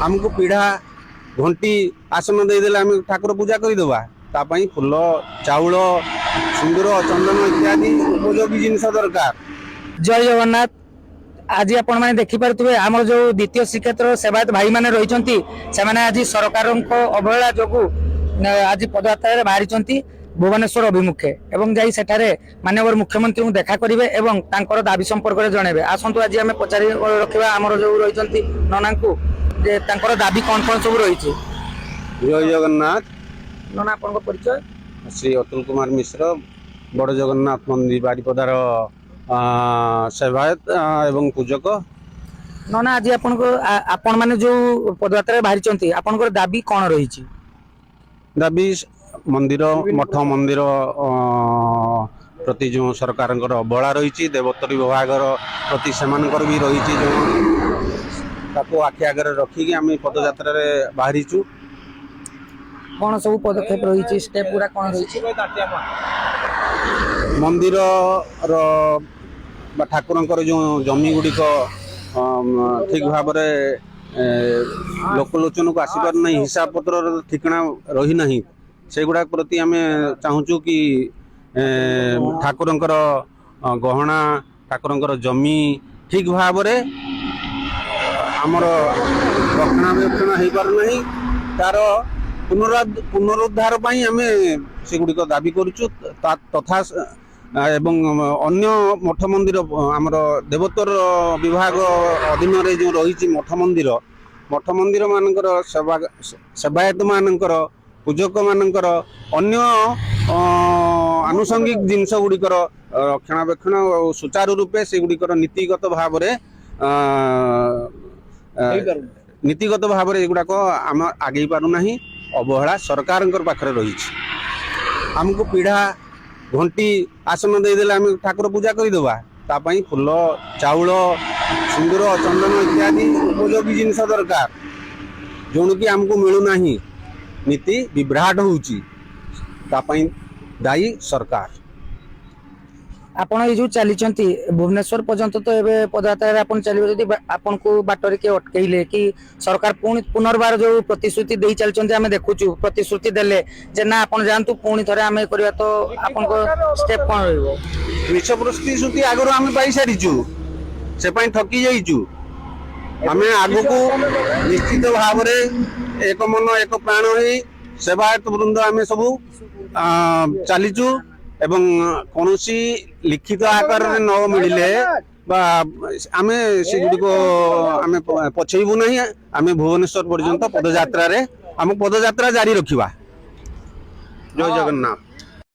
आमको पीढ़ा घंटी आसन देदेले आम ठाकुर पूजा करदेबा तापाई फुल चाउल सिंदूर चंदन इत्यादि उपयोगी जिनस दरकार। जय जगन्नाथ। आज आपण मैंने देखिपे आम जो द्वितीय श्रीक्षेत्र सेवायत भाई मैंने रही आज सरकार अवहेला जो आज पदयात्रा बाहरी भुवनेश्वर अभिमुखे एवं जाई सेठारे माननीय मुख्यमंत्री को देखा करेंगे एवं तांकर दाबी संपर्क में जनइबे। आसतु आज आम पचारि रखा आमर जो रही नना को जे तांकर दाबी कौन कौन सब रही। जय जगन्नाथ। नना आपन परिचय? श्री अतुल कुमार मिश्र बड़ जगन्नाथ मंदिर बारिपदार सेवायत एवं पूजक। नना आज आपण माने जो पदयात्रा बाहरी आपन दाबी कौन रही? दाबी मंदिर मठ मंदिर प्रति जो सरकार अवहेला रही देवोत्तर विभाग प्रति से भी रही जो आखि आगे रखिकी आम पदयात्रा बाहरी कौन सब पदक्षेप रही स्टेप पूरा कौन रही? मंदिर ठाकुर जो जमी गुड़िक ठीक भाव लोकलोचन को आसपार ना हिसाब पत्र ठिकाना रही ना से गुड़ा प्रति आम चाहूँ कि ठाकुर गहना ठाकुर जमी ठीक भाव आमर रक्षणाबेक्षण हो पारना तार पुनरुद्धार आम से गुड़िक दाबी करुचु तथा एवं अन्य मठ मंदिर आमर देवोत्तर विभाग अधीन जो रही मठ मंदिर मानकर सेवायत मानकर पूजक मानकर अन्य आनुषंगिक जिनस गुड़िकर रक्षणाबेक्षण सुचारू रूपे से गुड़िकर नीतिगत भाव नीतिगत भाव गुड़ाक आम आगे पारना अवहेला सरकार पाखरे रही। आमको पीढ़ा घंटी आसन देदेले आम ठाकुर पूजा करदेबा तापाई फुल चाउल सिंदूर चंदन इत्यादि उपयोगी जिनस दरकार जो कि आमको मिलूना नीति विभ्राट होउची तापाई दायी सरकार। आपण ये जो चली भुवनेश्वर पर्यंत तो एबे पदयात्रा आपण चलिबे जदि आपण को बाटरे के अटकेइले कि सरकार पुनर्बार जो प्रतिश्रुति दे चलचंती आमे देखुचु प्रतिश्रुति देले जे ना आपण जानतु पुणी थरे आमे करबा तो आपण को स्टेप कोन रहइबो? विश्व प्रतिश्रुति आगरो आमे पाई सारिचु से पई ठकी जाइचु आमे आगु को निश्चित भाव रे एक मन एक प्राण होई सेवायत वृंद आमे सब चलीचु एवं कौनसी लिखित आकार न मिले आमे से गुडी को आमे पछेबु नहीं आमे भुवनेश्वर पर्यंत पदयात्रा रे आम पदयात्रा जारी रखिबा। जय जगन्नाथ।